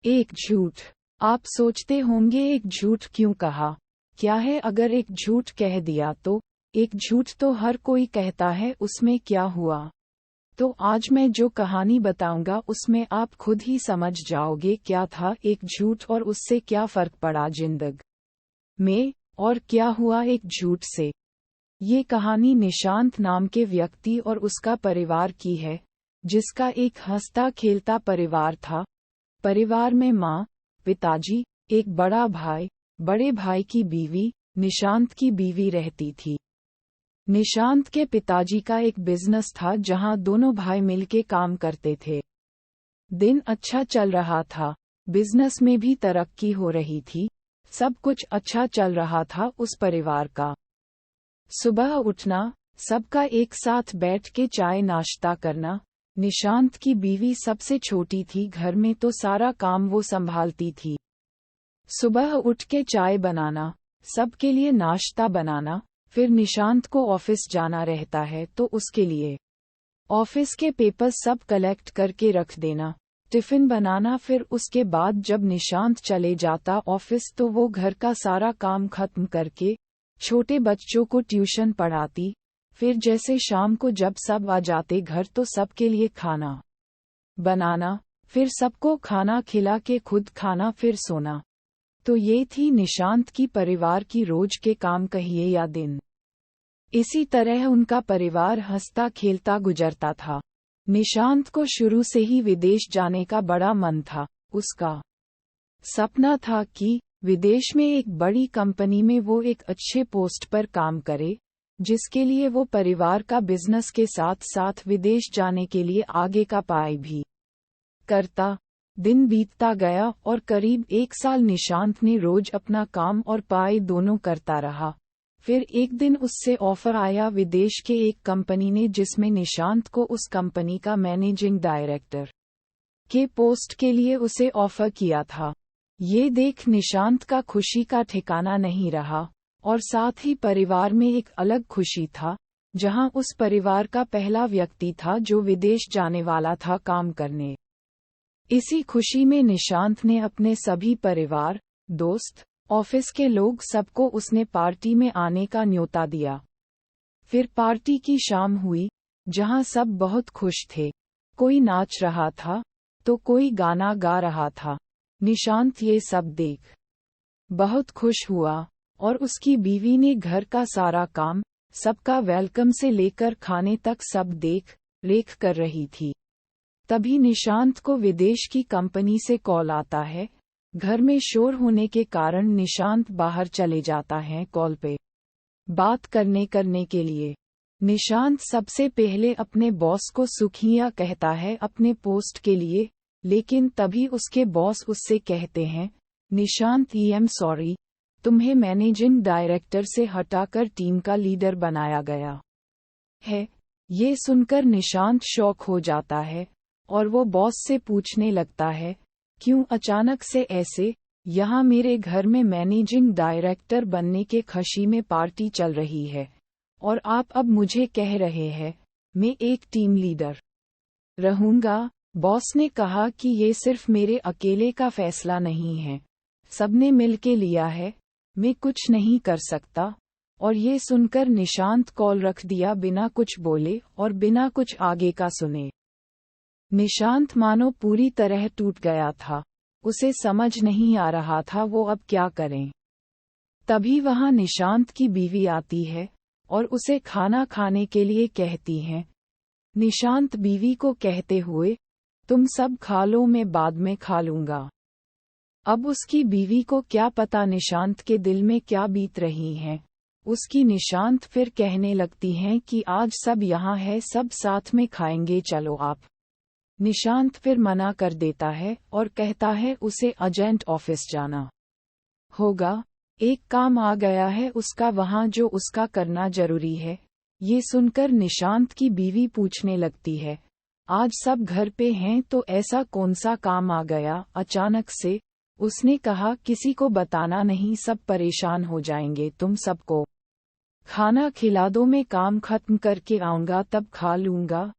एक झूठ। आप सोचते होंगे एक झूठ क्यों कहा? क्या है अगर एक झूठ कह दिया तो? एक झूठ तो हर कोई कहता है, उसमें क्या हुआ? तो आज मैं जो कहानी बताऊंगा उसमें आप खुद ही समझ जाओगे क्या था एक झूठ और उससे क्या फर्क पड़ा जिंदगी में, और क्या हुआ एक झूठ से। ये कहानी निशांत नाम के व्यक्ति और उसका परिवार की है, जिसका एक हंसता खेलता परिवार था। परिवार में माँ, पिताजी, एक बड़ा भाई, बड़े भाई की बीवी, निशांत की बीवी रहती थी। निशांत के पिताजी का एक बिजनेस था जहां दोनों भाई मिलके काम करते थे। दिन अच्छा चल रहा था, बिजनेस में भी तरक्की हो रही थी, सब कुछ अच्छा चल रहा था उस परिवार का। सुबह उठना, सबका एक साथ बैठ के चाय नाश्ता करना। निशांत की बीवी सबसे छोटी थी घर में, तो सारा काम वो संभालती थी। सुबह उठ के चाय बनाना, सबके लिए नाश्ता बनाना, फिर निशांत को ऑफिस जाना रहता है तो उसके लिए ऑफिस के पेपर सब कलेक्ट करके रख देना, टिफिन बनाना। फिर उसके बाद जब निशांत चले जाता ऑफिस तो वो घर का सारा काम खत्म करके छोटे बच्चों को ट्यूशन पढ़ाती। फिर जैसे शाम को जब सब आ जाते घर तो सबके लिए खाना बनाना, फिर सबको खाना खिला के खुद खाना, फिर सोना। तो ये थी निशांत की परिवार की रोज के काम कहिए या दिन। इसी तरह उनका परिवार हंसता खेलता गुजरता था। निशांत को शुरू से ही विदेश जाने का बड़ा मन था। उसका सपना था कि विदेश में एक बड़ी कंपनी में वो एक अच्छे पोस्ट पर काम करे, जिसके लिए वो परिवार का बिजनेस के साथ साथ विदेश जाने के लिए आगे का पढ़ाई भी करता। दिन बीतता गया और करीब 1 साल निशांत ने रोज अपना काम और पढ़ाई दोनों करता रहा। फिर एक दिन उससे ऑफर आया विदेश के एक कंपनी ने, जिसमें निशांत को उस कंपनी का मैनेजिंग डायरेक्टर के पोस्ट के लिए उसे ऑफर किया था। ये देख निशांत का खुशी का ठिकाना नहीं रहा, और साथ ही परिवार में एक अलग खुशी था, जहां उस परिवार का पहला व्यक्ति था जो विदेश जाने वाला था काम करने। इसी खुशी में निशांत ने अपने सभी परिवार, दोस्त, ऑफिस के लोग सबको उसने पार्टी में आने का न्योता दिया। फिर पार्टी की शाम हुई, जहां सब बहुत खुश थे। कोई नाच रहा था तो कोई गाना गा रहा था। निशांत ये सब देख बहुत खुश हुआ, और उसकी बीवी ने घर का सारा काम, सबका वेलकम से लेकर खाने तक सब देख रेख कर रही थी। तभी निशांत को विदेश की कंपनी से कॉल आता है। घर में शोर होने के कारण निशांत बाहर चले जाता है कॉल पे बात करने के लिए। निशांत सबसे पहले अपने बॉस को शुक्रिया कहता है अपने पोस्ट के लिए, लेकिन तभी उसके बॉस उससे कहते हैं, निशांत आई एम सॉरी, तुम्हें मैनेजिंग डायरेक्टर से हटाकर टीम का लीडर बनाया गया है। ये सुनकर निशांत शॉक हो जाता है, और वो बॉस से पूछने लगता है, क्यों अचानक से ऐसे? यहाँ मेरे घर में मैनेजिंग डायरेक्टर बनने के खुशी में पार्टी चल रही है, और आप अब मुझे कह रहे हैं मैं एक टीम लीडर रहूंगा। बॉस ने कहा कि ये सिर्फ मेरे अकेले का फैसला नहीं है, सबने मिलके लिया है, मैं कुछ नहीं कर सकता। और ये सुनकर निशांत कॉल रख दिया बिना कुछ बोले और बिना कुछ आगे का सुने। निशांत मानो पूरी तरह टूट गया था, उसे समझ नहीं आ रहा था वो अब क्या करें। तभी वहां निशांत की बीवी आती है और उसे खाना खाने के लिए कहती है। निशांत बीवी को कहते हुए, तुम सब खा लो, मैं बाद में खा लूंगा। अब उसकी बीवी को क्या पता निशांत के दिल में क्या बीत रही है। उसकी निशांत फिर कहने लगती हैं कि आज सब यहाँ है, सब साथ में खाएंगे, चलो आप। निशांत फिर मना कर देता है और कहता है उसे अर्जेंट ऑफिस जाना होगा, एक काम आ गया है उसका वहाँ जो उसका करना जरूरी है। ये सुनकर निशांत की बीवी पूछने लगती है, आज सब घर पे हैं तो ऐसा कौन सा काम आ गया अचानक से? उसने कहा किसी को बताना नहीं, सब परेशान हो जाएंगे, तुम सबको खाना खिला दो, मैं काम खत्म करके आऊंगा तब खा लूंगा।